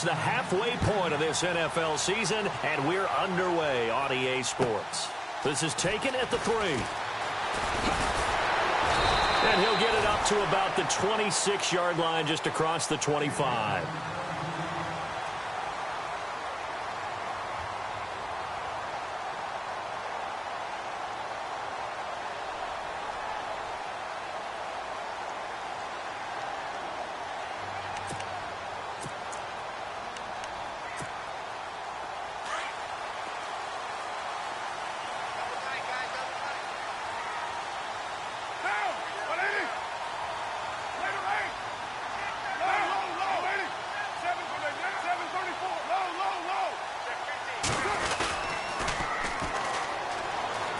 reached the halfway point of this NFL season, and we're underway on EA Sports. This is taken at the 3. And he'll get it up to about the 26-yard line, just across the 25.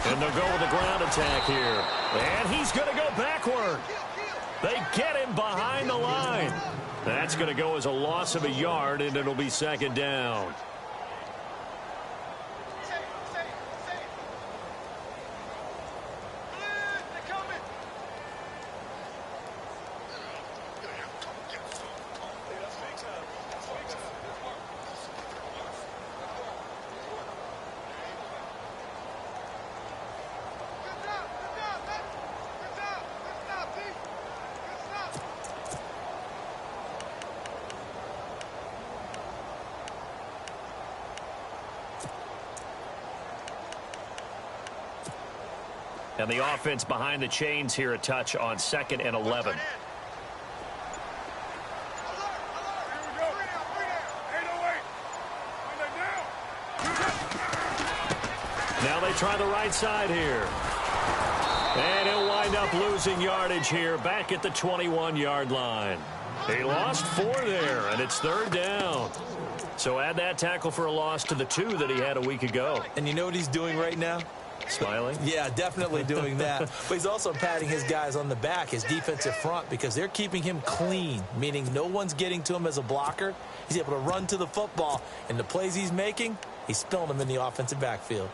And they'll go with the ground attack here. And he's going to go backward. They get him behind the line. That's going to go as a loss of a yard, and it'll be second down. And the offense behind the chains here, a touch on 2nd and 11. Now they try the right side here. And he'll wind up losing yardage here back at the 21-yard line. He lost 4 there, and it's 3rd down. So add that tackle for a loss to the 2 that he had a week ago. And you know what he's doing right now? Smiling? Yeah, definitely doing that. But he's also patting his guys on the back, his defensive front, because they're keeping him clean, meaning no one's getting to him as a blocker. He's able to run to the football, and the plays he's making, he's spilling them in the offensive backfield.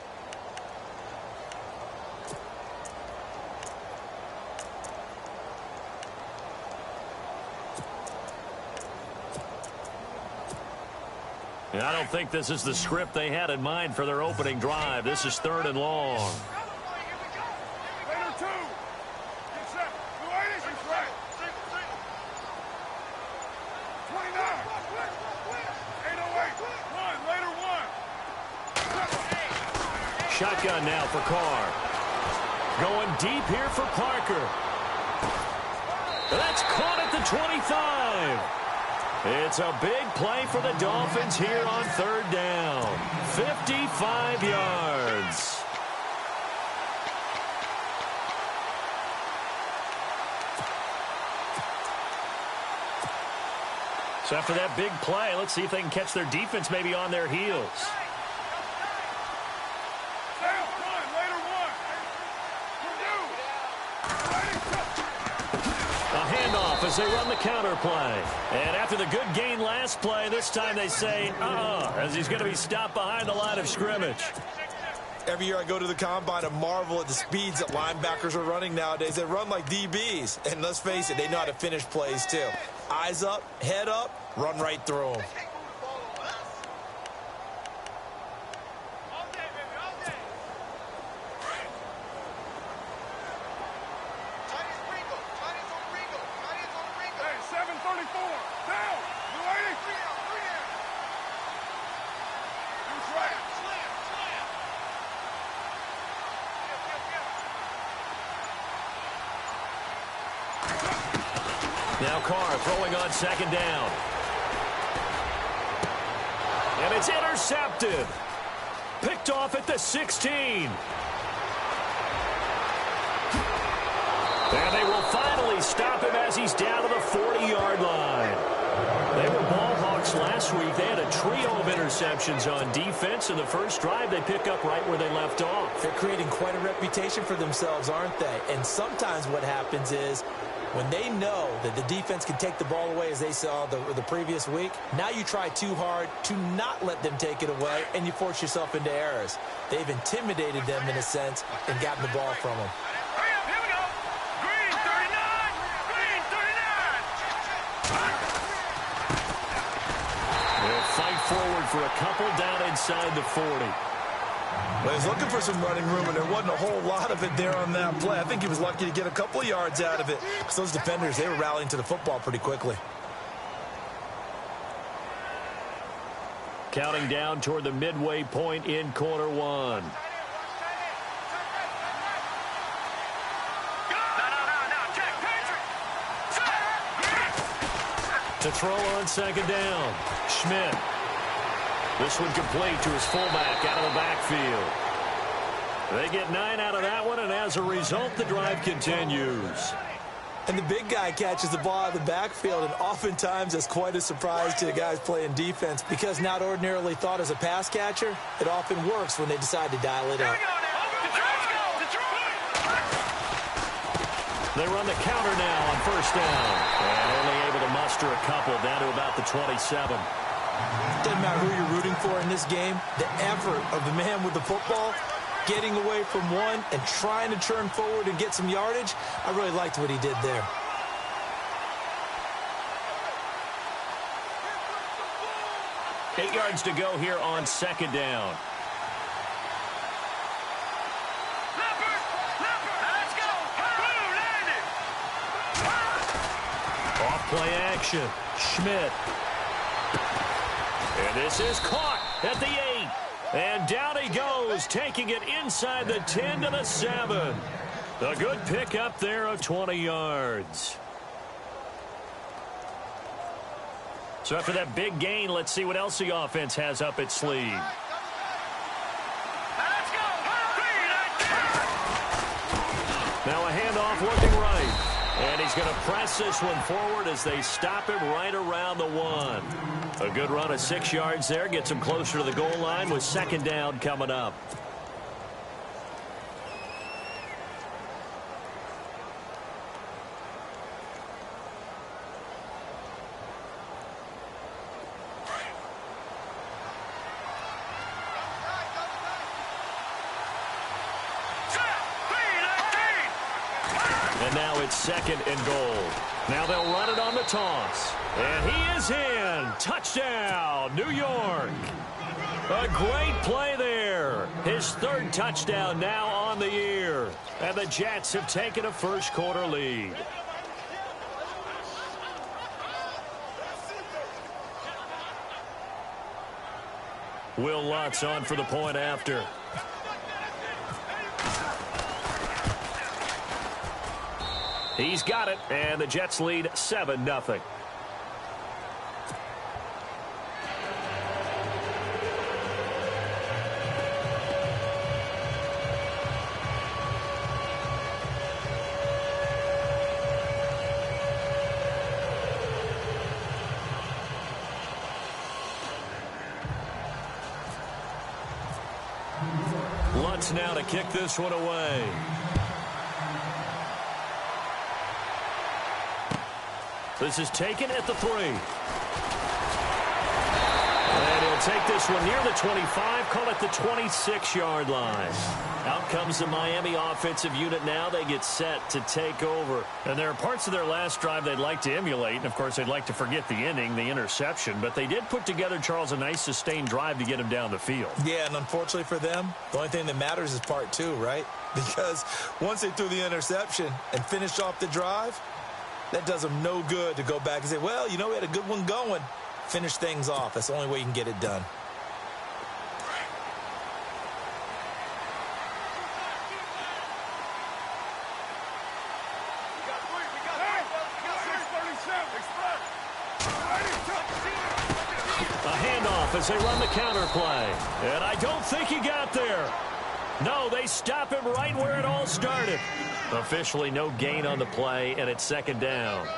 I don't think this is the script they had in mind for their opening drive. This is 3rd and long. Shotgun now for Carr. Going deep here for Parker. That's caught at the 25. It's a big play for the Dolphins here on 3rd down. 55 yards. So after that big play, let's see if they can catch their defense maybe on their heels. As they run the counter play. And after the good gain last play, this time they say, as he's going to be stopped behind the line of scrimmage. Every year I go to the combine and marvel at the speeds that linebackers are running nowadays. They run like DBs. And let's face it, they know how to finish plays too. Eyes up, head up, run right through them. Now Carr throwing on 2nd down. And it's intercepted. Picked off at the 16. And they will finally stop him as he's down to the 40-yard line. They were ball hawks last week. They had a trio of interceptions on defense. In the first drive, they pick up right where they left off. They're creating quite a reputation for themselves, aren't they? And sometimes what happens is when they know that the defense can take the ball away, as they saw the previous week, now you try too hard to not let them take it away, and you force yourself into errors. They've intimidated them in a sense and gotten the ball from them. Here we go. Green 39. Green 39. fight forward for a couple down inside the 40. Well, he's looking for some running room, and there wasn't a whole lot of it there on that play. I think he was lucky to get a couple of yards out of it, because those defenders, they were rallying to the football pretty quickly. Counting down toward the midway point in quarter one. To throw on second down. Schmidt. This one complete to his fullback out of the backfield. They get 9 out of that one, and as a result, the drive continues. And the big guy catches the ball out of the backfield, and oftentimes that's quite a surprise to the guys playing defense, because not ordinarily thought as a pass catcher, it often works when they decide to dial it up. They run the counter now on first down, and only able to muster a couple down to about the 27. Doesn't matter who you're rooting for in this game, the effort of the man with the football, getting away from one and trying to turn forward and get some yardage, I really liked what he did there. Eight yards to go here on second down. Off play action. Schmidt. And this is caught at the 8. And down he goes, taking it inside the 10 to the 7. A good pickup there of 20 yards. So after that big gain, let's see what else the offense has up its sleeve. Now a handoff looking right. And he's going to press this one forward as they stop him right around the 1. A good run of 6 yards there. Gets him closer to the goal line with second down coming up. And now it's second and goal. Now they'll run it on the toss. And he is in. Touchdown, New York. A great play there. His third touchdown now on the year. And the Jets have taken a first quarter lead. Will Lutz on for the point after. He's got it, and the Jets lead 7-0. Lutz now to kick this one away. This is taken at the 3. And he'll take this one near the 25, call it the 26-yard line. Out comes the Miami offensive unit now. They get set to take over. And there are parts of their last drive they'd like to emulate. And, of course, they'd like to forget the ending, the interception. But they did put together, Charles, a nice sustained drive to get him down the field. Yeah, and unfortunately for them, the only thing that matters is part 2, right? Because once they threw the interception and finished off the drive, that does them no good to go back and say, well, you know, we had a good one going. Finish things off. That's the only way you can get it done. A handoff as they run the counter play. And I don't think he got there. No, they stop him right where it all started. Officially no gain on the play, and it's second down.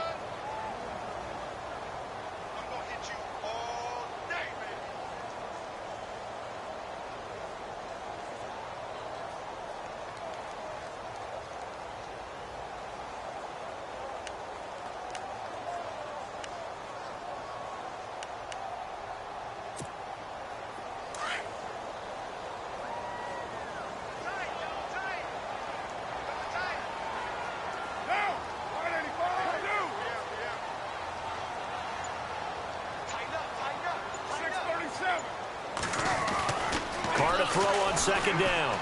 throw on second down.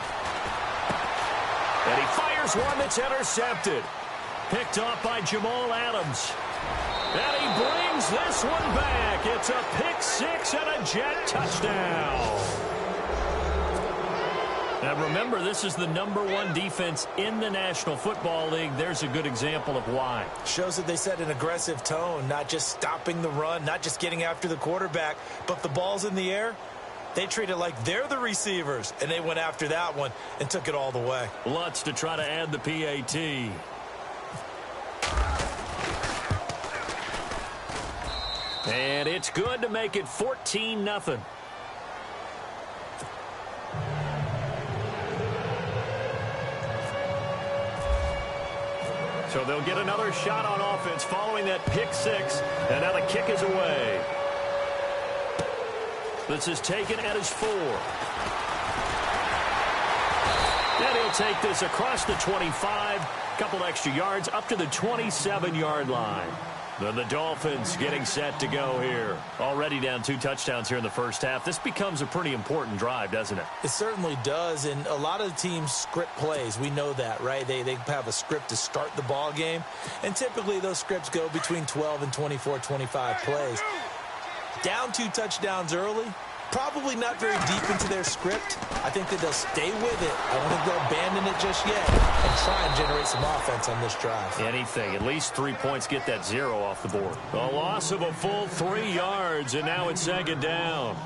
And he fires one that's intercepted. Picked off by Jamal Adams. And he brings this one back. It's a pick six and a Jet touchdown. Now remember, this is the #1 defense in the National Football League. There's a good example of why. Shows that they set an aggressive tone, not just stopping the run, not just getting after the quarterback, but if the ball's in the air, they treat it like they're the receivers, and they went after that one and took it all the way. Lutz to try to add the PAT. And it's good to make it 14-0. So they'll get another shot on offense following that pick six. And now the kick is away. This is taken at his 4. And he'll take this across the 25. Couple extra yards up to the 27-yard line. Then the Dolphins getting set to go here. Already down 2 touchdowns here in the first half. This becomes a pretty important drive, doesn't it? It certainly does, and a lot of the teams script plays. We know that, right? They have a script to start the ball game, and typically those scripts go between 12 and 24, 25 plays. Down 2 touchdowns early, probably not very deep into their script. I think that they'll stay with it. I don't think they'll abandon it just yet and try and generate some offense on this drive. Anything. At least 3 points, get that 0 off the board. A loss of a full 3 yards, and now it's second down.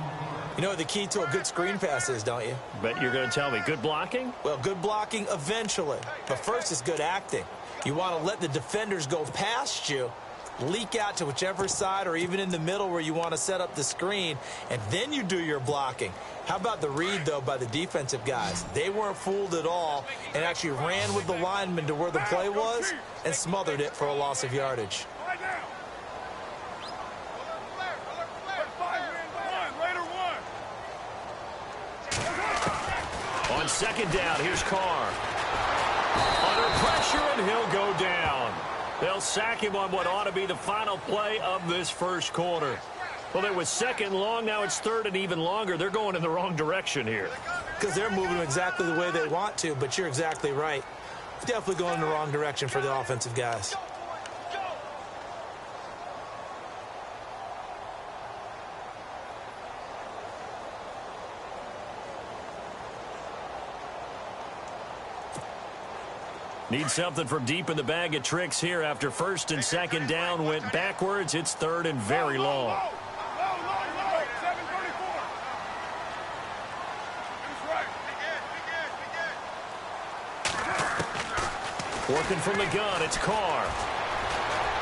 You know what the key to a good screen pass is, don't you? Bet you're going to tell me. Good blocking? Well, good blocking eventually. But first is good acting. You want to let the defenders go past you, leak out to whichever side or even in the middle where you want to set up the screen, and then you do your blocking. How about the read, though, by the defensive guys? They weren't fooled at all and actually ran with the lineman to where the play was and smothered it for a loss of yardage. On second down, here's Carr. Under pressure, and he'll go down. They'll sack him on what ought to be the final play of this first quarter. Well, it was second long. Now it's third and even longer. They're going in the wrong direction here. Because they're moving exactly the way they want to, but you're exactly right. Definitely going in the wrong direction for the offensive guys. Need something from deep in the bag of tricks here after first and second down went backwards. It's third and very long. Working from the gun, it's Carr.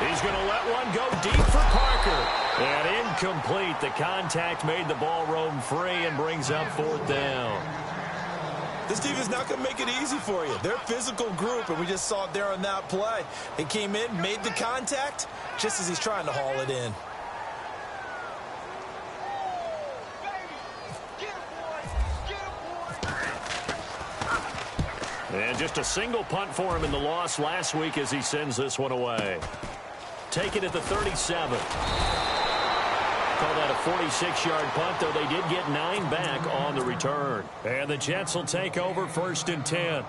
He's going to let one go deep for Parker. And incomplete. The contact made the ball roam free and brings up 4th down. This team is not going to make it easy for you. They're a physical group, and we just saw it there on that play. They came in, made the contact, just as he's trying to haul it in. And just a single punt for him in the loss last week as he sends this one away. Take it at the 37. Call that a 46-yard punt, though they did get 9 back on the return. And the Jets will take over 1st and 10.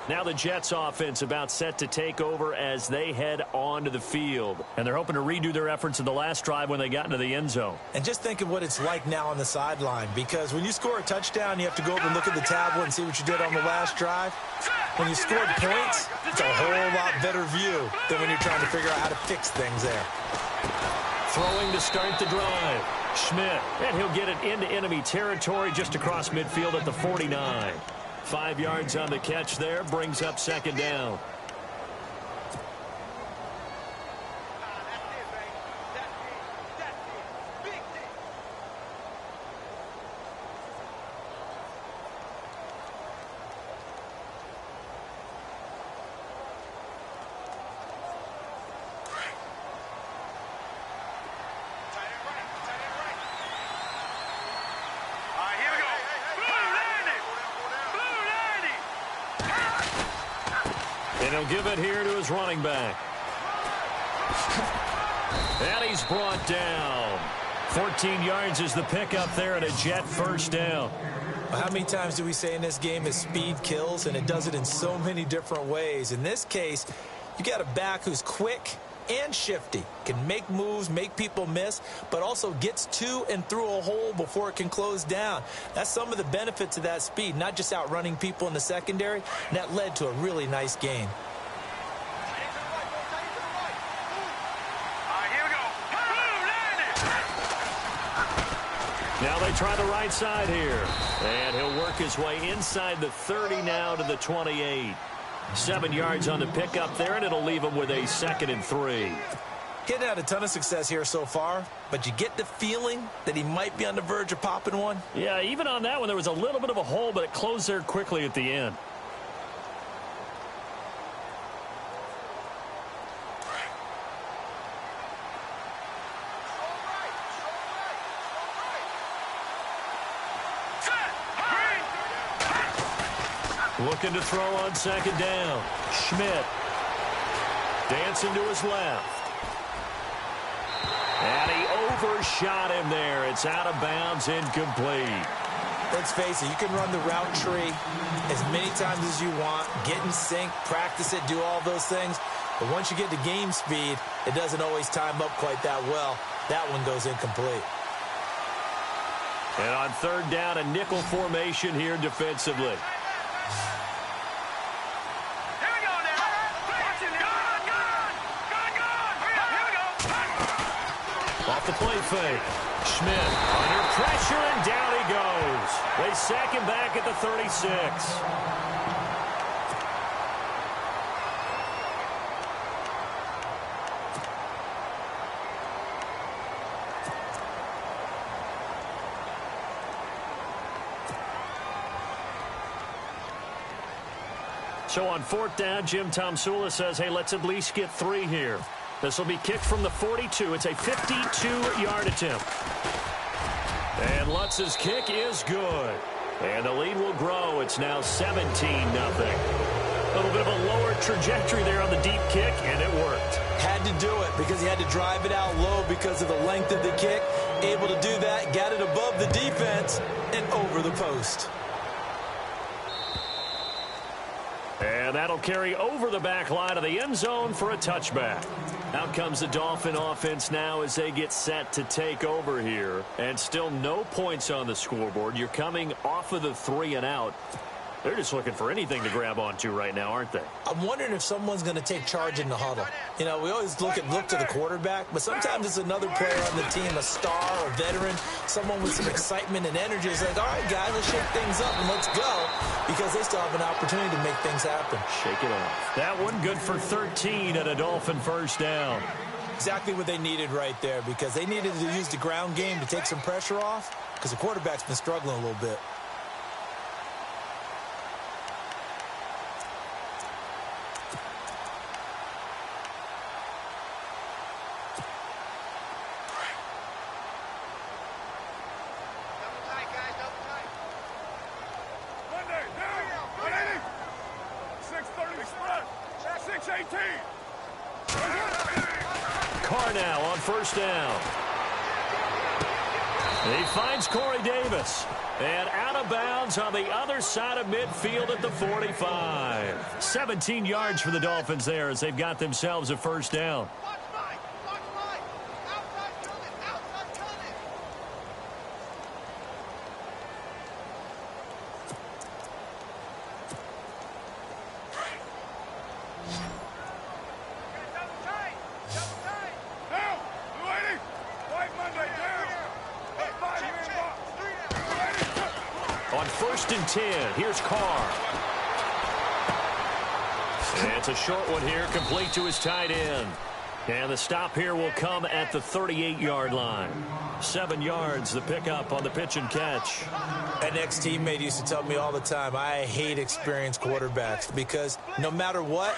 Now the Jets offense about set to take over as they head onto the field. And they're hoping to redo their efforts in the last drive when they got into the end zone. And just think of what it's like now on the sideline, because when you score a touchdown, you have to go over and look at the tablet and see what you did on the last drive. When you scored points, it's a whole lot better view than when you're trying to figure out how to fix things there. Throwing to start the drive. Schmidt, and he'll get it into enemy territory just across midfield at the 49. 5 yards on the catch there, brings up second down. And he'll give it here to his running back. And he's brought down. 14 yards is the pickup there, and a Jet first down. Well, how many times do we say in this game is speed kills, and it does it in so many different ways? In this case, you got a back who's quick and shifty, can make moves, make people miss, but also gets to and through a hole before it can close down. That's some of the benefits of that speed, not just outrunning people in the secondary, and that led to a really nice gain. Now they try the right side here. And he'll work his way inside the 30 now to the 28. 7 yards on the pickup there, and it'll leave him with a 2nd and 3. He hadn't had a ton of success here so far, but you get the feeling that he might be on the verge of popping one. Yeah, even on that one, there was a little bit of a hole, but it closed there quickly at the end. Looking to throw on 2nd down. Schmidt dancing to his left. And he overshot him there. It's out of bounds, incomplete. Let's face it, you can run the route tree as many times as you want, get in sync, practice it, do all those things. But once you get to game speed, it doesn't always time up quite that well. That one goes incomplete. And on 3rd down, a nickel formation here defensively. Off the play fake. Schmidt under pressure, and down he goes. They sack him back at the 36. So on 4th down, Jim Tomsula says, hey, let's at least get 3 here. This will be kicked from the 42. It's a 52-yard attempt. And Lutz's kick is good. And the lead will grow. It's now 17-0. A little bit of a lower trajectory there on the deep kick, and it worked. Had to do it because he had to drive it out low because of the length of the kick. Able to do that, got it above the defense and over the post. And that'll carry over the back line of the end zone for a touchback. Out comes the Dolphin offense now as they get set to take over here. And still no points on the scoreboard. You're coming off of the 3 and out. They're just looking for anything to grab onto right now, aren't they? I'm wondering if someone's going to take charge in the huddle. You know, we always look to the quarterback, but sometimes it's another player on the team, a star, a veteran, someone with some excitement and energy. It's like, all right, guys, let's shake things up and let's go, because they still have an opportunity to make things happen. Shake it off. That one good for 13 and a Dolphin 1st down. Exactly what they needed right there, because they needed to use the ground game to take some pressure off, because the quarterback's been struggling a little bit. Carr now on 1st down. He finds Corey Davis. And out of bounds on the other side of midfield at the 45. 17 yards for the Dolphins there as they've got themselves a 1st down. On 1st and 10, here's Carr. And it's a short one here, complete to his tight end. And the stop here will come at the 38-yard line. 7 yards, the pickup on the pitch and catch. An ex-teammate used to tell me all the time, I hate experienced quarterbacks because no matter what,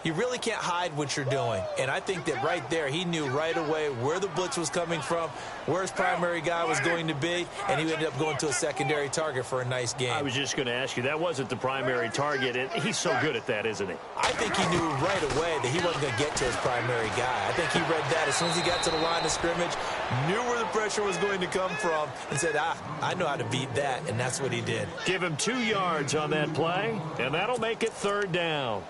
you really can't hide what you're doing. And I think that right there, he knew right away where the blitz was coming from, where his primary guy was going to be, and he ended up going to a secondary target for a nice game. I was just going to ask you, that wasn't the primary target, and he's so good at that, isn't he? I think he knew right away that he wasn't going to get to his primary guy. I think he read that as soon as he got to the line of scrimmage, Knew where the pressure was going to come from and said, I know how to beat that, and that's what he did. Give him 2 yards on that play, and that'll make it 3rd down.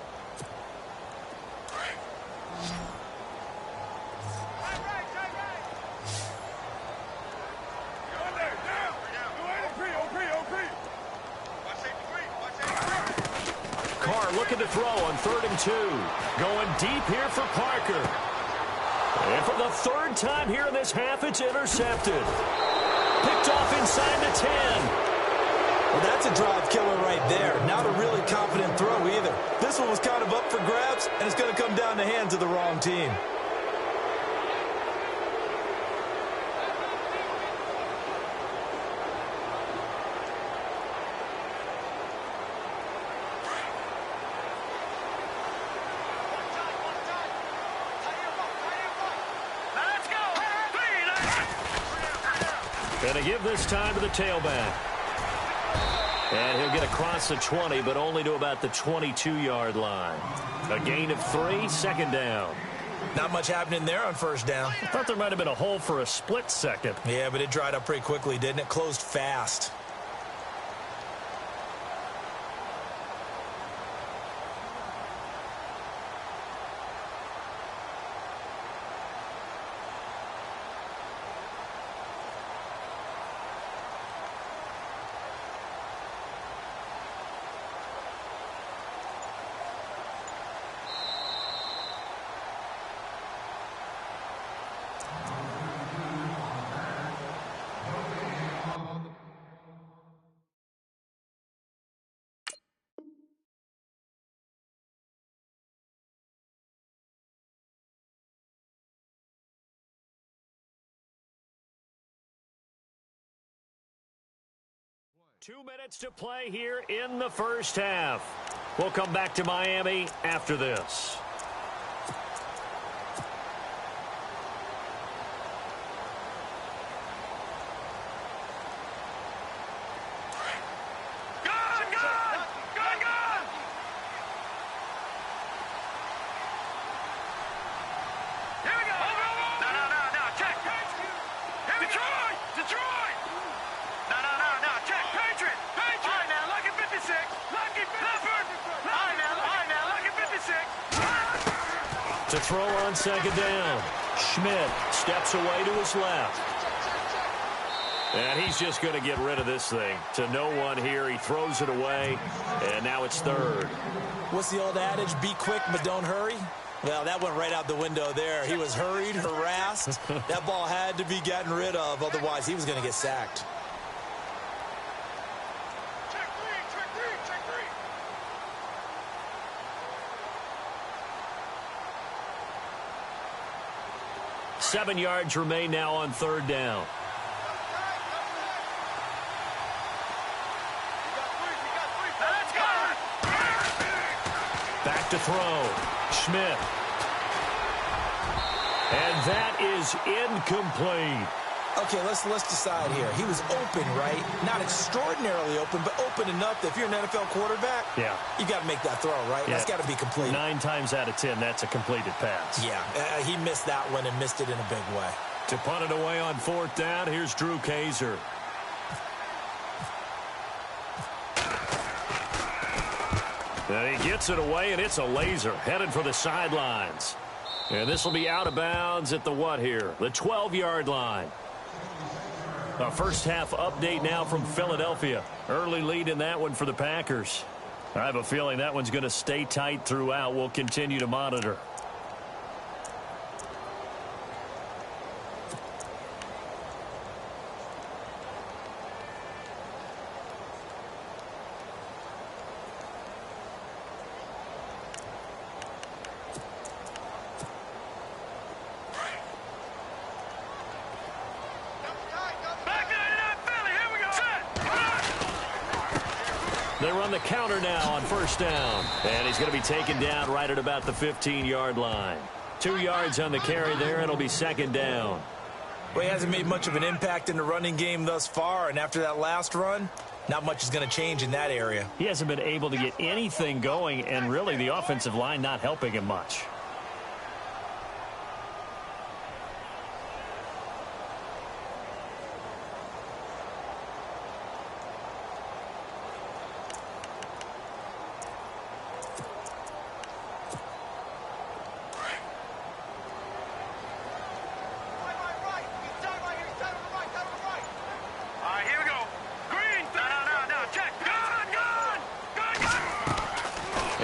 Carr looking to throw on 3rd and 2. Going deep here for Parker. And for the 3rd time here in this half, it's intercepted. Picked off inside the 10. Well, that's a drive killer right there. Not a really confident throw either. This one was kind of up for grabs, and it's going to come down the hands of the wrong team. Going to give this time to the tailback. And he'll get across the 20, but only to about the 22-yard line. A gain of 3, 2nd down. Not much happening there on 1st down. I thought there might have been a hole for a split second. Yeah, but it dried up pretty quickly, didn't it? Closed fast. Two minutes to play here in the 1st half. We'll come back to Miami after this. To throw on 2nd down. Schmidt steps away to his left. And he's just going to get rid of this thing. To no one here. He throws it away. And now it's 3rd. What's the old adage? Be quick, but don't hurry. Well, that went right out the window there. He was hurried, harassed. That ball had to be gotten rid of. Otherwise, he was going to get sacked. Check three. 7 yards remain now on 3rd down. Back to throw. Schmidt. And that is incomplete. Okay, let's decide here. He was open, right? Not extraordinarily open, but open enough that if you're an NFL quarterback, yeah, you got to make that throw, right? Yeah. That's got to be complete. 9 times out of 10, that's a completed pass. Yeah, he missed that one and missed it in a big way. To punt it away on 4th down, here's Drew Kaiser. And he gets it away, and it's a laser headed for the sidelines. And this will be out of bounds at the what here? The 12-yard line. A 1st half update now from Philadelphia. Early lead in that one for the Packers. I have a feeling that one's going to stay tight throughout. We'll continue to monitor. They run the counter now on 1st down. And he's going to be taken down right at about the 15-yard line. 2 yards on the carry there. It'll be 2nd down. Well, he hasn't made much of an impact in the running game thus far. And after that last run, not much is going to change in that area. He hasn't been able to get anything going. And really the offensive line not helping him much.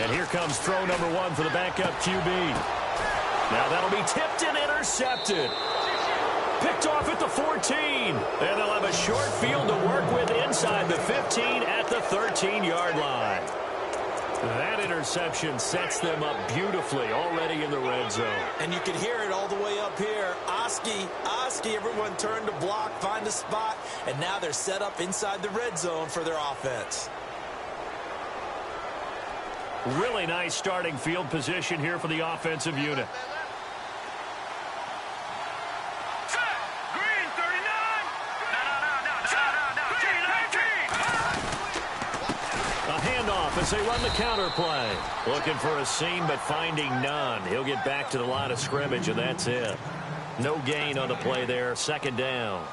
And here comes throw number 1 for the backup QB. Now that'll be tipped and intercepted. Picked off at the 14. And they'll have a short field to work with inside the 15 at the 13-yard line. That interception sets them up beautifully already in the red zone. And you can hear it all the way up here. Oski, everyone turned to block, find a spot, and now they're set up inside the red zone for their offense. Really nice starting field position here for the offensive unit. As they run the counter play. Looking for a seam, but finding none. He'll get back to the line of scrimmage, and that's it. No gain on the play there. Second down.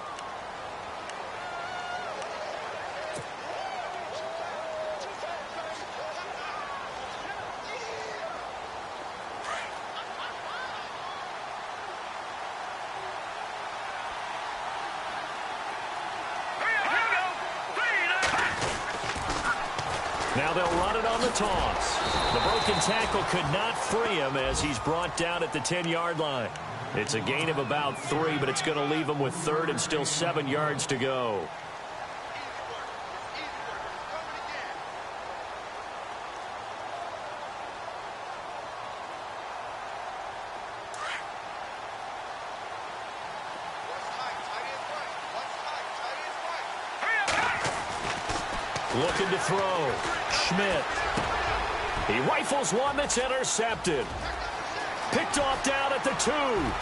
Now they'll run it on the toss. The broken tackle could not free him as he's brought down at the 10-yard line. It's a gain of about 3, but it's going to leave him with 3rd and still 7 yards to go. Looking to throw. Schmidt. He rifles one that's intercepted. Picked off down at the 2. And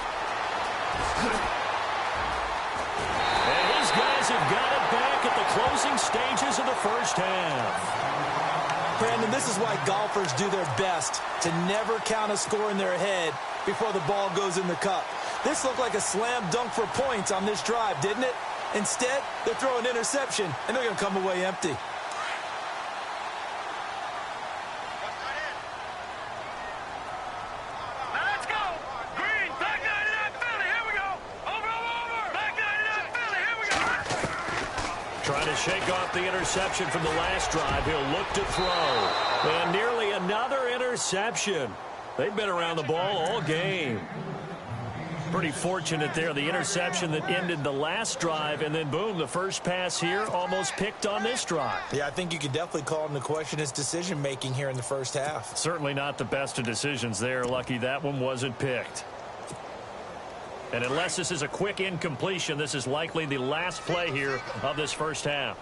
his guys have got it back at the closing stages of the first half. Brandon, this is why golfers do their best to never count a score in their head before the ball goes in the cup. This looked like a slam dunk for points on this drive, didn't it? Instead, they're throwing an interception, and they're going to come away empty. Shake off the interception from the last drive. He'll look to throw. And nearly another interception. They've been around the ball all game. Pretty fortunate there. The interception that ended the last drive, and then, boom, the first pass here almost picked on this drive. Yeah, I think you could definitely call him to question his decision-making here in the first half. Certainly not the best of decisions there. Lucky that one wasn't picked. And unless this is a quick incompletion, this is likely the last play here of this first half.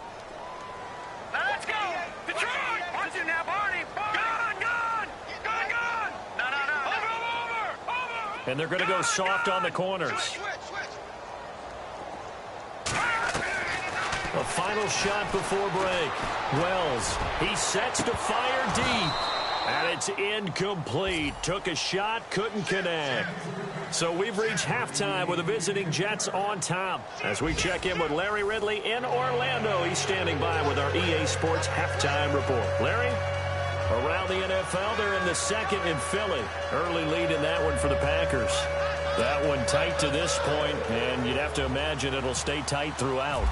Let's go! Detroit! Watch it now, Barney! Gone! No! Over! And they're going to go soft on the corners. A final shot before break. Wells, he sets to fire deep. And it's incomplete. Took a shot, couldn't connect. So we've reached halftime with the visiting Jets on top. As we check in with Larry Ridley in Orlando. He's standing by with our EA Sports halftime report. Larry, around the NFL, they're in the second in Philly. Early lead in that one for the Packers. That one tight to this point, and you'd have to imagine it'll stay tight throughout.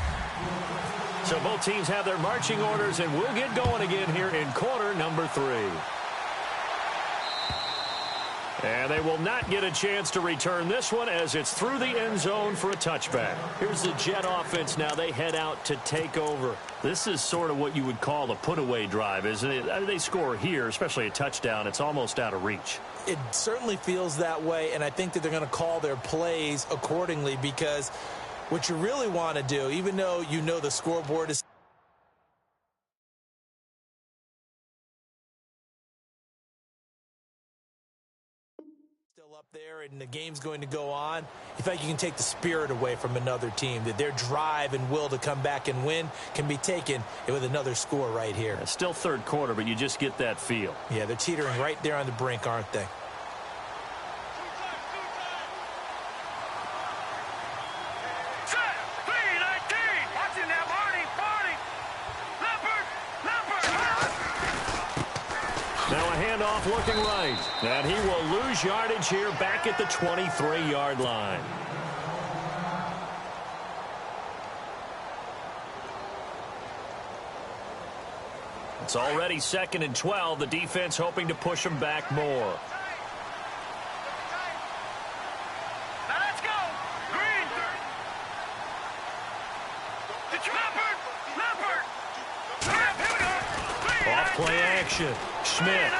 So both teams have their marching orders, and we'll get going again here in quarter number 3. And they will not get a chance to return this one as it's through the end zone for a touchback. Here's the Jet offense now. They head out to take over. This is sort of what you would call a put-away drive, isn't it? They score here, especially a touchdown. It's almost out of reach. It certainly feels that way, and I think that they're going to call their plays accordingly because what you really want to do, even though you know the scoreboard is still up there and the game's going to go on, you think you can take the spirit away from another team, that their drive and will to come back and win can be taken with another score right here. It's still third quarter, but you just get that feel. Yeah, they're teetering right there on the brink, aren't they? Looking right, and he will lose yardage here back at the 23-yard line. It's already 2nd and 12. The defense hoping to push them back more. Now let's go. Green. Leopard. Off play action. Schmidt.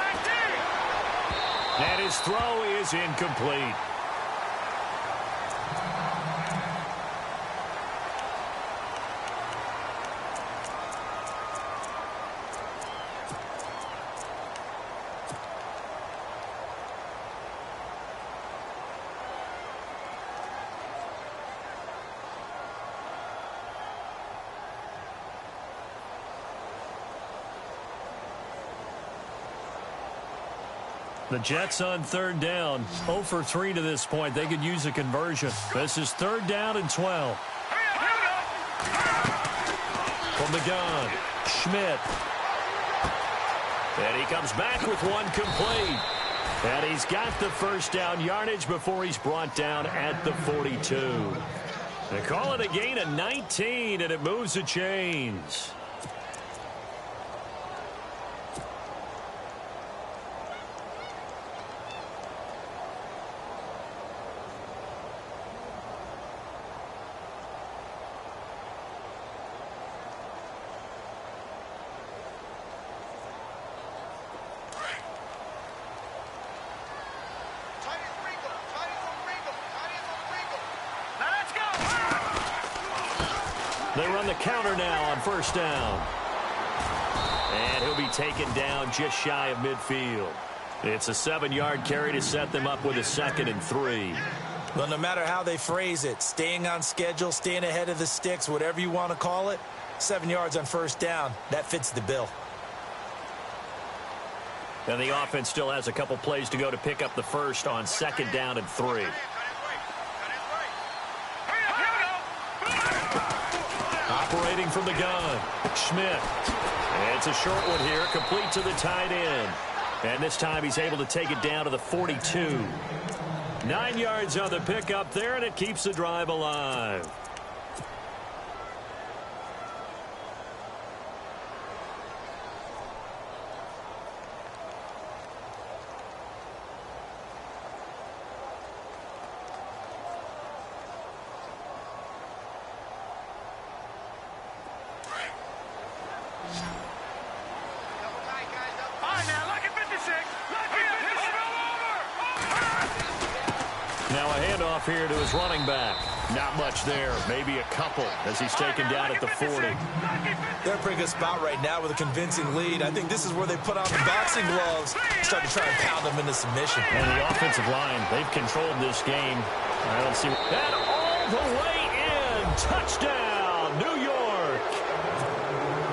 And his throw is incomplete. The Jets on 3rd down. 0 for 3 to this point. They could use a conversion. This is 3rd down and 12. From the gun, Schmidt. And he comes back with one complete. And he's got the first down yardage before he's brought down at the 42. They call it a gain of 19, and it moves the chains. They run the counter now on 1st down. And he'll be taken down just shy of midfield. It's a 7-yard carry to set them up with a 2nd and 3. Well, no matter how they phrase it, staying on schedule, staying ahead of the sticks, whatever you want to call it, 7 yards on 1st down, that fits the bill. And the offense still has a couple plays to go to pick up the first on 2nd down and 3. Operating from the gun, Schmidt. It's a short one here, complete to the tight end. And this time he's able to take it down to the 42. 9 yards on the pickup there, and it keeps the drive alive. Now a handoff here to his running back. Not much there. Maybe a couple as he's taken down at the 40. They're in a pretty good spot right now with a convincing lead. I think this is where they put on the boxing gloves, start to try and pound them into submission. And the offensive line, they've controlled this game. I don't see that all the way in. Touchdown, New York.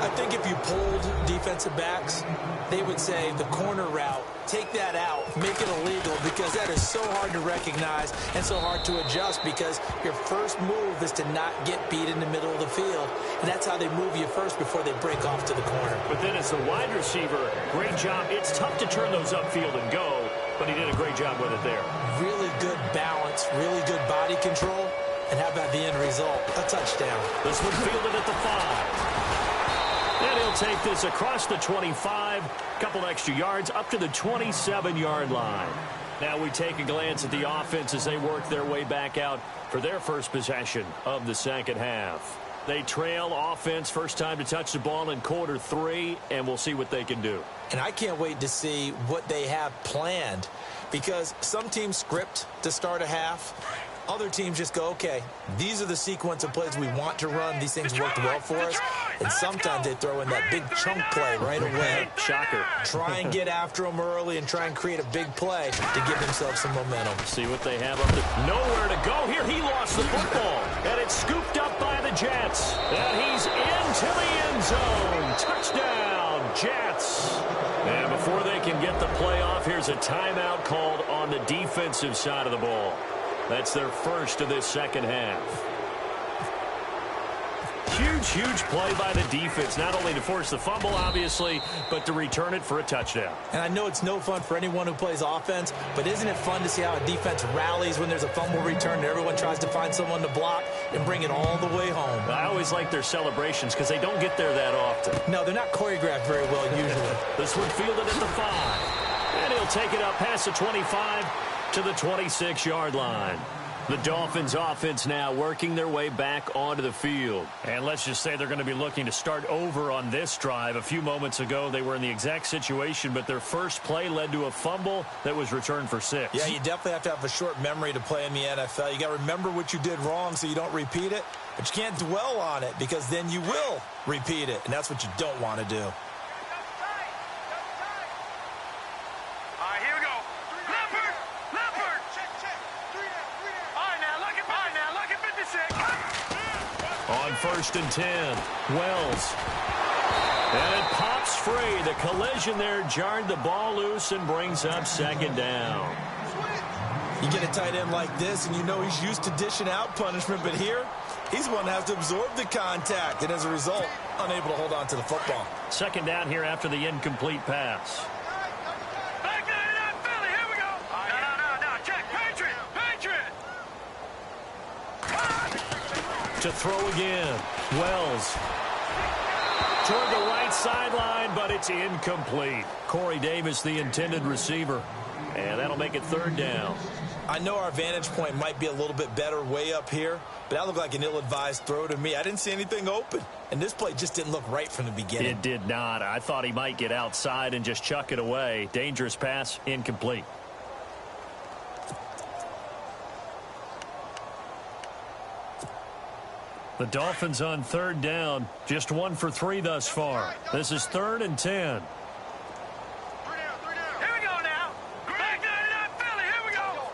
I think if you polled defensive backs, they would say the corner route, take that out, make it illegal, because that is so hard to recognize and so hard to adjust, because your first move is to not get beat in the middle of the field. And that's how they move you first before they break off to the corner. But then as a wide receiver, great job. It's tough to turn those upfield and go, but he did a great job with it there. Really good balance, really good body control. And how about the end result? A touchdown. This one fielded at the 5. And he'll take this across the 25, couple extra yards up to the 27-yard line. Now we take a glance at the offense as they work their way back out for their first possession of the second half. They trail offense, first time to touch the ball in quarter 3, and we'll see what they can do. And I can't wait to see what they have planned, because some teams script to start a half. Other teams just go, okay, these are the sequence of plays we want to run. These things worked well for us. And sometimes they throw in that big chunk play right away. Shocker. Try and get after them early and try and create a big play to give themselves some momentum. See what they have up there. Nowhere to go here. He lost the football. And it's scooped up by the Jets. And he's into the end zone. Touchdown, Jets. And before they can get the play off, here's a timeout called on the defensive side of the ball. That's their first of this second half. Huge huge play by the defense, not only to force the fumble, obviously, but to return it for a touchdown. And I know it's no fun for anyone who plays offense, but isn't it fun to see how a defense rallies when there's a fumble return and everyone tries to find someone to block and bring it all the way home? I always like their celebrations because they don't get there that often. No, they're not choreographed very well usually. This one fielded at the 5. And he'll take it up past the 25 to the 26-yard line. The Dolphins offense now working their way back onto the field. And let's just say they're going to be looking to start over on this drive. A few moments ago, they were in the exact situation, but their first play led to a fumble that was returned for 6. Yeah, you definitely have to have a short memory to play in the NFL. You got to remember what you did wrong so you don't repeat it, but you can't dwell on it because then you will repeat it, and that's what you don't want to do. On 1st and 10, Wells. And it pops free. The collision there jarred the ball loose and brings up 2nd down. You get a tight end like this, and you know he's used to dishing out punishment, but here, he's the one that has to absorb the contact, and as a result, unable to hold on to the football. 2nd down here after the incomplete pass. Back there, Philly, here we go. No, check, Patriot. To throw again, Wells. Toward the right sideline, but it's incomplete. Corey Davis, the intended receiver. And that'll make it 3rd down. I know our vantage point might be a little bit better way up here, but that looked like an ill-advised throw to me. I didn't see anything open, and this play just didn't look right from the beginning. It did not. I thought he might get outside and just chuck it away. Dangerous pass, incomplete. The Dolphins on 3rd down, just 1 for 3 thus far. This is 3rd and 10. Here we go now. Back there, Philly, here we go.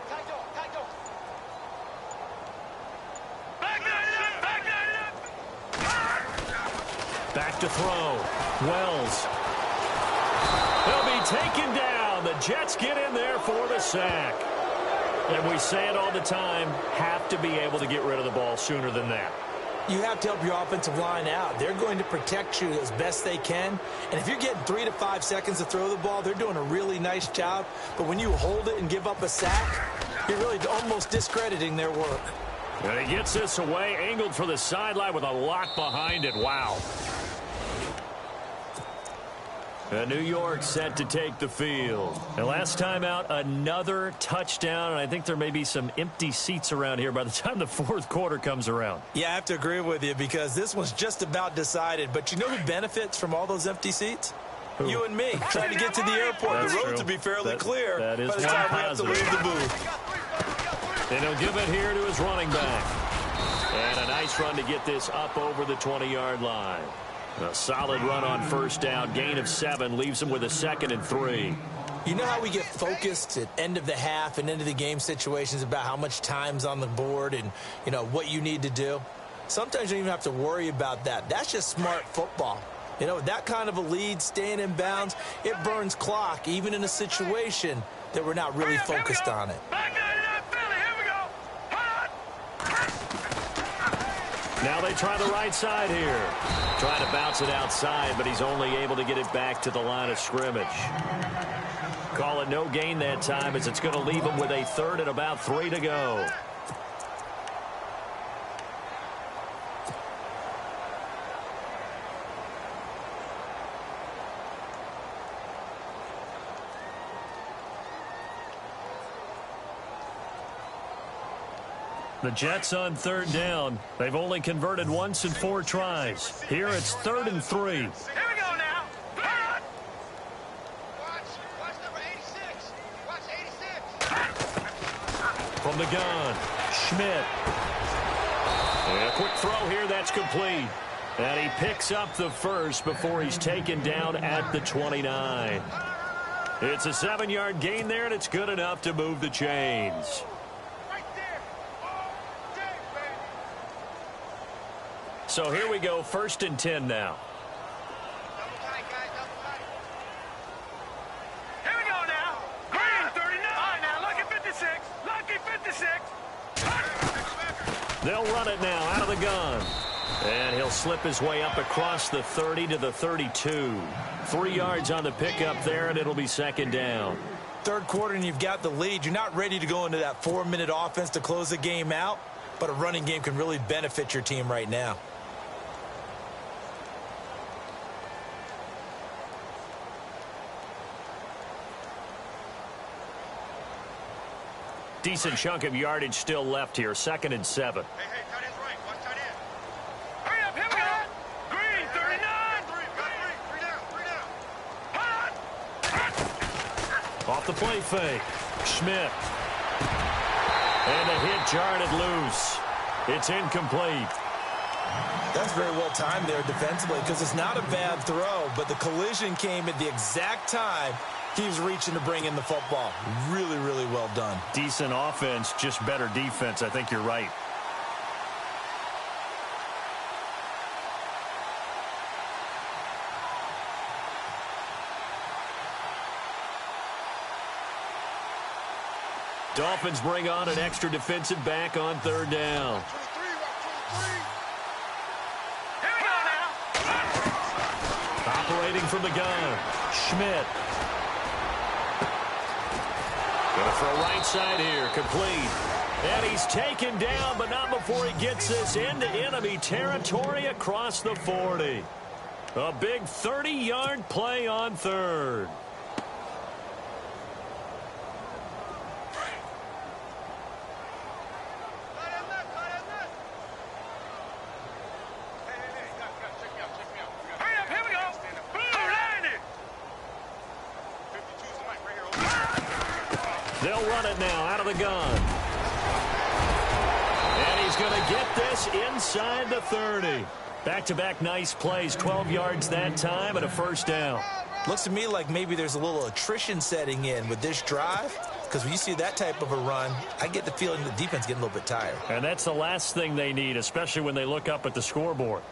Back to throw. Wells. They'll be taken down. The Jets get in there for the sack. And we say it all the time, have to be able to get rid of the ball sooner than that. You have to help your offensive line out. They're going to protect you as best they can. And if you're getting 3 to 5 seconds to throw the ball, they're doing a really nice job. But when you hold it and give up a sack, you're really almost discrediting their work. And he gets this away, angled for the sideline with a lock behind it. Wow. And New York set to take the field. And last time out, another touchdown. And I think there may be some empty seats around here by the time the 4th quarter comes around. Yeah, I have to agree with you because this one's just about decided. But you know who benefits from all those empty seats? Who? You and me, trying to get to the airport. That's the roads true. will be fairly clear that is by the time we have to positive. leave the booth. And he'll give it here to his running back. And a nice run to get this up over the 20-yard line. A solid run on 1st down. Gain of 7 leaves him with a 2nd and 3. You know how we get focused at end of the half and end of the game situations about how much time's on the board and, you know, what you need to do? Sometimes you don't even have to worry about that. That's just smart football. You know, with that kind of a lead, staying in bounds, it burns clock, even in a situation that we're not really focused on it. Now they try the right side here. Trying to bounce it outside, but he's only able to get it back to the line of scrimmage. Call it no gain that time as it's going to leave him with a 3rd and about 3 to go. The Jets on 3rd down. They've only converted once in 4 tries. Here it's 3rd and 3. Here we go now. Watch number 86. Watch 86. From the gun, Schmidt. And a quick throw here, that's complete. And he picks up the 1st before he's taken down at the 29. It's a 7-yard gain there, and it's good enough to move the chains. So here we go, 1st and 10 now. Here we go now. Green, 39. All right, now, lucky 56. Lucky 56. They'll run it now out of the gun. And he'll slip his way up across the 30 to the 32. 3 yards on the pickup there, and it'll be second down. Third quarter, and you've got the lead. You're not ready to go into that 4-minute offense to close the game out, but a running game can really benefit your team right now. Decent chunk of yardage still left here. 2nd and 7. Hey, tight end's right. Watch tight end. Hurry up, here we go. Green, 39. Three down. Off the play fake. Schmidt. And a hit jarred it loose. It's incomplete. That's very well timed there defensively because it's not a bad throw, but the collision came at the exact time he was reaching to bring in the football. Really, really well done. Decent offense, just better defense. I think you're right. Dolphins bring on an extra defensive back on 3rd down. Here we go now. Operating from the gun. Schmidt. Going to throw right side here. Complete. And he's taken down, but not before he gets this into enemy territory across the 40. A big 30-yard play on 3rd. They'll run it now out of the gun. And he's going to get this inside the 30. Back-to-back nice plays, 12 yards that time and a 1st down. Looks to me like maybe there's a little attrition setting in with this drive because when you see that type of a run, I get the feeling the defense getting a little bit tired. And that's the last thing they need, especially when they look up at the scoreboard.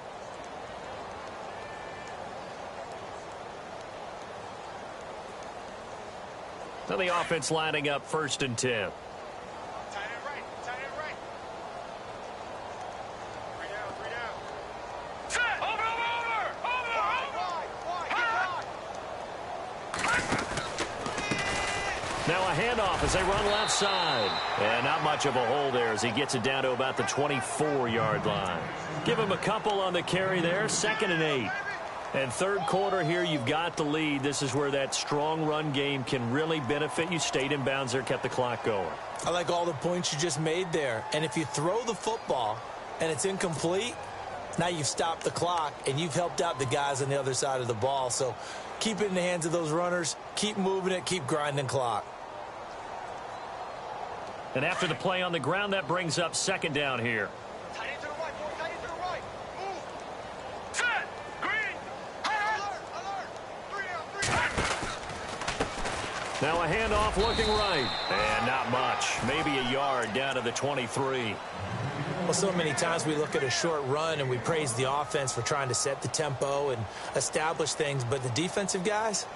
Now the offense lining up 1st and 10. Tight end right. Three down. Set. Over. Now a handoff as they run left side. And not much of a hole there as he gets it down to about the 24-yard line. Give him a couple on the carry there. 2nd and 8. And 3rd quarter here, you've got the lead. This is where that strong run game can really benefit you. Stayed in bounds there, kept the clock going. I like all the points you just made there. And if you throw the football and it's incomplete, now you've stopped the clock and you've helped out the guys on the other side of the ball. So keep it in the hands of those runners. Keep moving it. Keep grinding clock. And after the play on the ground, that brings up 2nd down here. Tight end to the right. Tight end to the right. Move. Set. Green. Alert. Three down. Now a handoff looking right. And not much. Maybe a yard down to the 23. Well, so many times we look at a short run and we praise the offense for trying to set the tempo and establish things. But the defensive guys,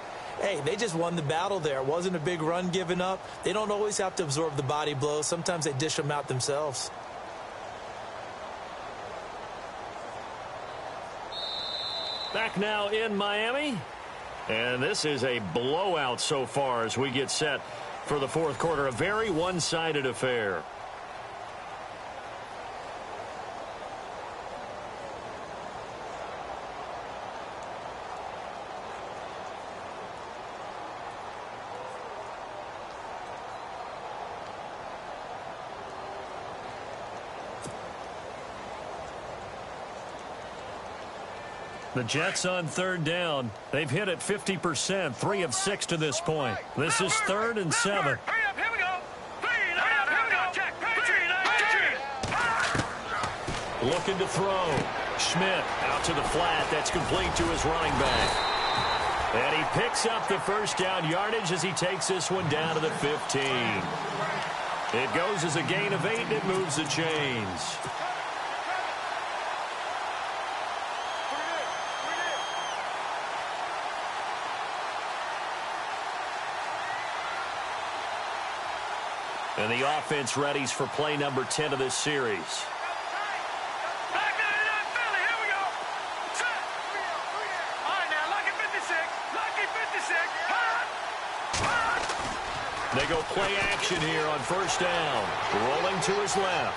hey, they just won the battle there. It wasn't a big run given up. They don't always have to absorb the body blows. Sometimes they dish them out themselves. Back now in Miami. And this is a blowout so far as we get set for the 4th quarter. A very one-sided affair. The Jets on 3rd down. They've hit it 50%, 3 of 6 to this point. This is 3rd and 7. Hurry up, here we go. Here we go. Check. Looking to throw. Schmidt out to the flat. That's complete to his running back. And he picks up the 1st down yardage as he takes this one down to the 15. It goes as a gain of 8, and it moves the chains. And the offense readies for play number 10 of this series. Back 99 Philly, They go play action here on first down. Rolling to his left.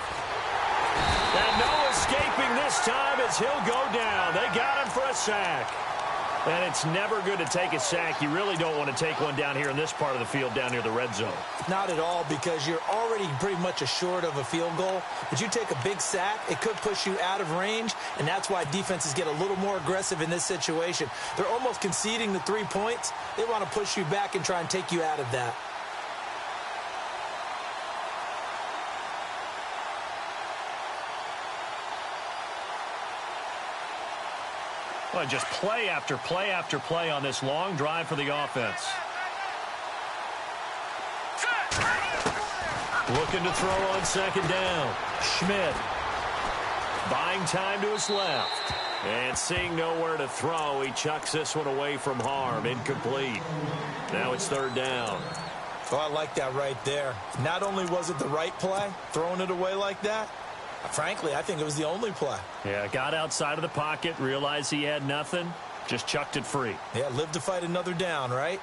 And no escaping this time as he'll go down. They got him for a sack. And it's never good to take a sack. You really don't want to take one down here in this part of the field down near the red zone. Not at all, because you're already pretty much assured of a field goal. But you take a big sack, it could push you out of range, and that's why defenses get a little more aggressive in this situation. They're almost conceding the 3 points. They want to push you back and try and take you out of that. Well, just play after play after play on this long drive for the offense. Looking to throw on second down. Schmidt buying time to his left. And seeing nowhere to throw, he chucks this one away from harm. Incomplete. Now it's third down. Oh, I like that right there. Not only was it the right play, throwing it away like that, frankly, I think it was the only play. Yeah, got outside of the pocket, realized he had nothing, just chucked it free. Yeah, live to fight another down, right?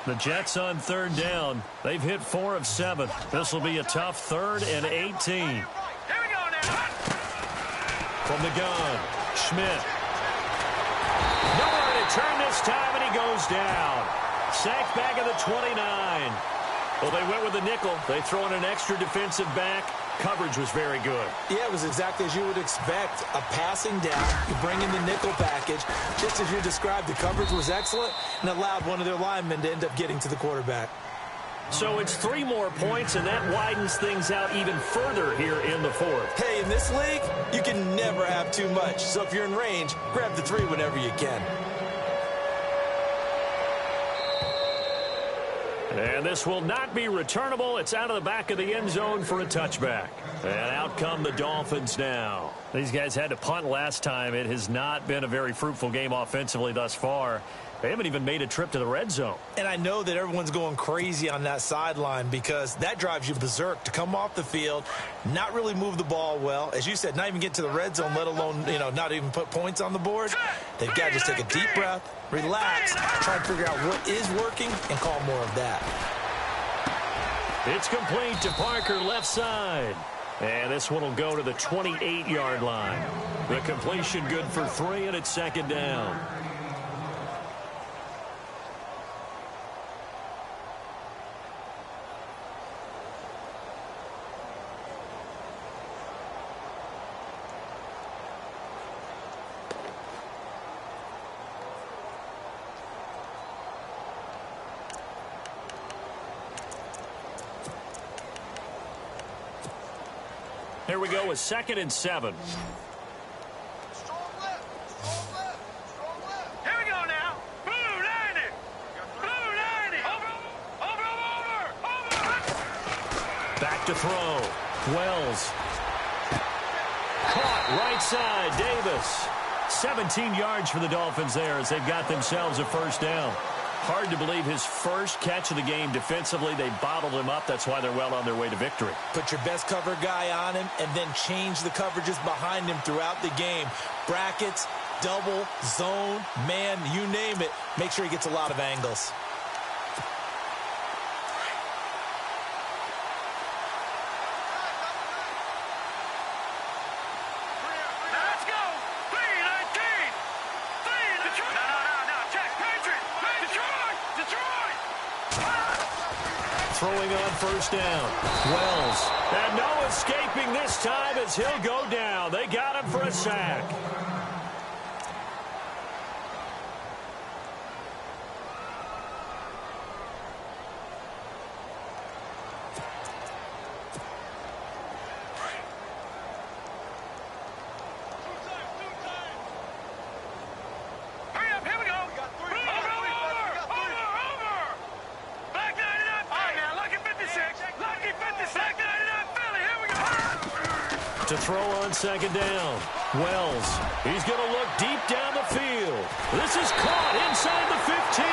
The Jets on third down. They've hit 4 of 7. This will be a tough 3rd and 18. Here we go now. From the gun, Schmidt. Nowhere to turn this time, and he goes down. Sacked back at the 29. Well, they went with the nickel. They throw in an extra defensive back. Coverage was very good. Yeah, it was exactly as you would expect. A passing down. You bring in the nickel package. Just as you described, the coverage was excellent and allowed one of their linemen to end up getting to the quarterback. So it's 3 more points, and that widens things out even further here in the 4th. Hey, in this league, you can never have too much. So if you're in range, grab the 3 whenever you can. And this will not be returnable. It's out of the back of the end zone for a touchback. And out come the Dolphins now. These guys had to punt last time. It has not been a very fruitful game offensively thus far. They haven't even made a trip to the red zone. And I know that everyone's going crazy on that sideline because that drives you berserk to come off the field, not really move the ball well. As you said, not even get to the red zone, let alone, not even put points on the board. They've got to just take a deep breath, relax, try and figure out what is working, and call more of that. It's complete to Parker left side. And this one will go to the 28-yard line. The completion good for 3, and it's second down. Here we go with 2nd and 7. Strong left. Strong left. Strong left. Here we go now. Blue 90. Blue 90. Over. Back to throw. Wells. Caught right side. Davis. 17 yards for the Dolphins there as they've got themselves a first down. Hard to believe his first catch of the game defensively. They bottled him up. That's why they're well on their way to victory. Put your best cover guy on him and then change the coverages behind him throughout the game. Brackets, double, zone, man, you name it. Make sure he gets a lot of angles. Let's go. 3-19. 3 Detroit. No. Check. Patriots. Detroit. Throwing on first down. Wells. And no escaping this time as he'll go down. They got him for a sack. Hurry up. Here we go. We got 3. Over. Back 99. All right, now. Lucky 56. Lucky 56. Back 99 Philly. Here we go. To throw on second down. Wells. He's going to look deep down the field. This is caught inside the 15.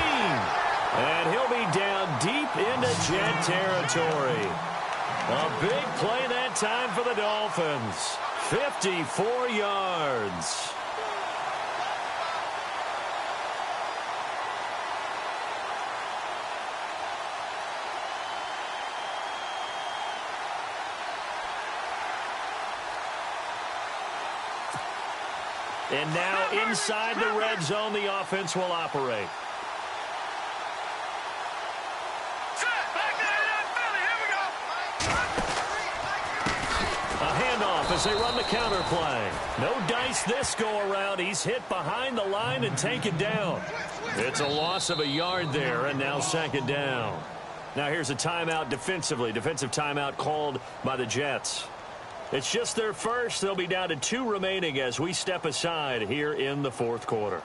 And he'll be down deep into Jet territory. A big play that time for the Dolphins. 54 yards. And now inside the red zone, the offense will operate. A handoff as they run the counter play. No dice this go-around. He's hit behind the line and taken down. It's a loss of a yard there, and now second down. Now here's a timeout defensively. Defensive timeout called by the Jets. It's just their first. They'll be down to 2 remaining as we step aside here in the fourth quarter.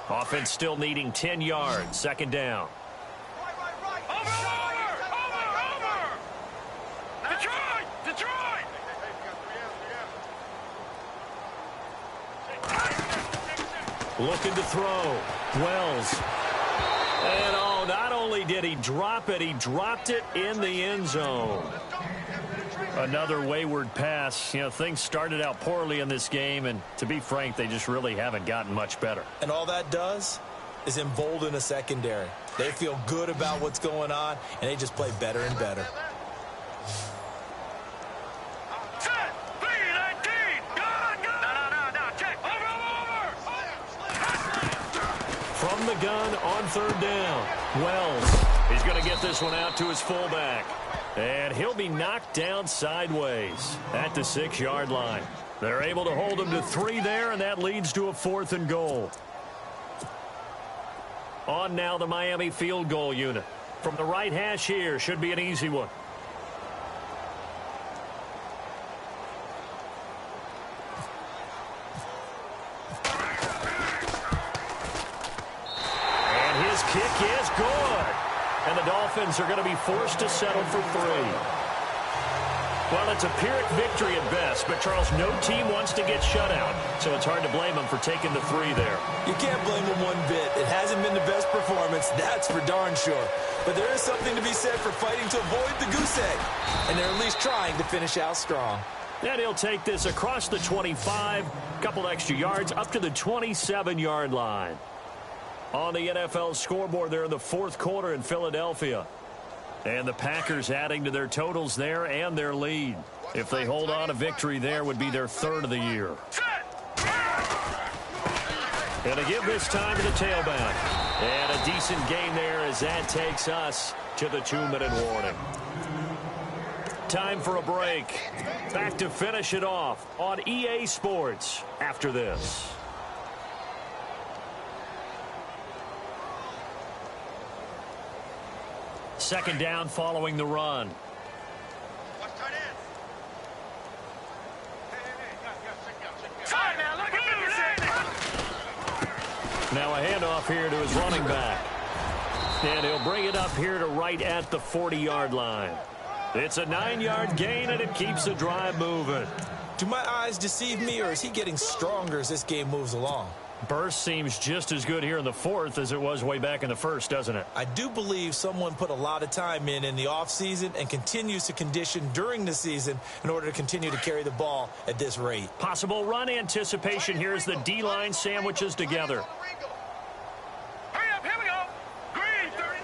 Offense still needing 10 yards. Second down. Looking to throw. Wells. And oh, not only did he drop it, he dropped it in the end zone. Another wayward pass. You know, things started out poorly in this game, and to be frank, they just really haven't gotten much better. And all that does is embolden a secondary. They feel good about what's going on, and they just play better and better. From the gun on third down. Wells, he's going to get this one out to his fullback. And he'll be knocked down sideways at the 6-yard line. They're able to hold him to 3 there, and that leads to a 4th and goal. On now the Miami field goal unit. From the right hash here, should be an easy one. Kick is good. And the Dolphins are going to be forced to settle for 3. Well, it's a Pyrrhic victory at best, but, Charles, no team wants to get shut out, so it's hard to blame them for taking the 3 there. You can't blame them one bit. It hasn't been the best performance, that's for darn sure. But there is something to be said for fighting to avoid the goose egg, and they're at least trying to finish out strong. And he'll take this across the 25, a couple extra yards, up to the 27-yard line. On the NFL scoreboard there in the fourth quarter in Philadelphia. And the Packers adding to their totals there and their lead. If they hold on, a victory there would be their 3rd of the year. And to give this time to the tailback. And a decent gain there as that takes us to the 2-minute warning. Time for a break. Back to finish it off on EA Sports after this. Second down following the run. Now a handoff here to his running back. And he'll bring it up here to right at the 40-yard line. It's a 9-yard gain, and it keeps the drive moving. Do my eyes deceive me, or is he getting stronger as this game moves along? Burst seems just as good here in the 4th as it was way back in the 1st, doesn't it? I do believe someone put a lot of time in the offseason and continues to condition during the season in order to continue to carry the ball at this rate. Possible run anticipation here as the D-line sandwiches together. Hurry up, here we go. Green, 30.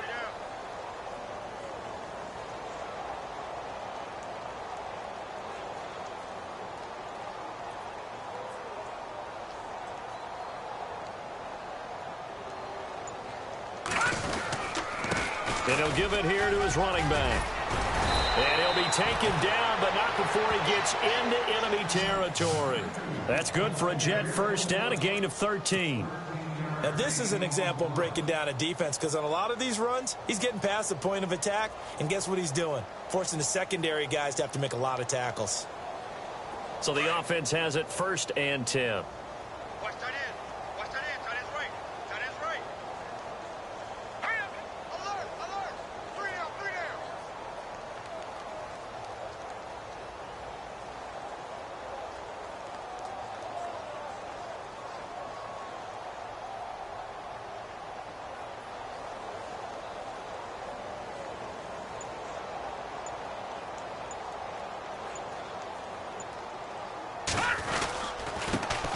And he'll give it here to his running back. And he'll be taken down, but not before he gets into enemy territory. That's good for a Jet first down, a gain of 13. Now, this is an example of breaking down a defense, because on a lot of these runs, he's getting past the point of attack, and guess what he's doing? Forcing the secondary guys to have to make a lot of tackles. So the offense has it 1st and 10. Watch that in. Watch that in. Tight end's right. Tight end's right. Hurry up. Alert! Alert! 3 down! 3 down!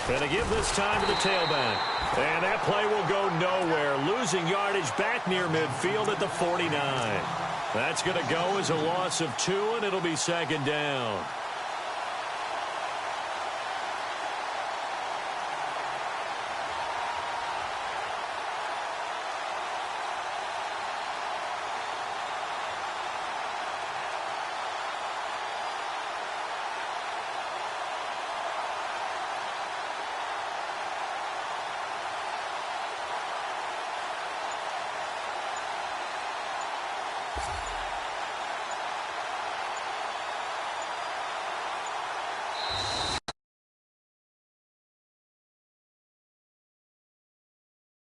And to give this time to the tailback. And that play will go nowhere. Losing yardage back near midfield at the 49. That's going to go as a loss of 2, and it'll be second down.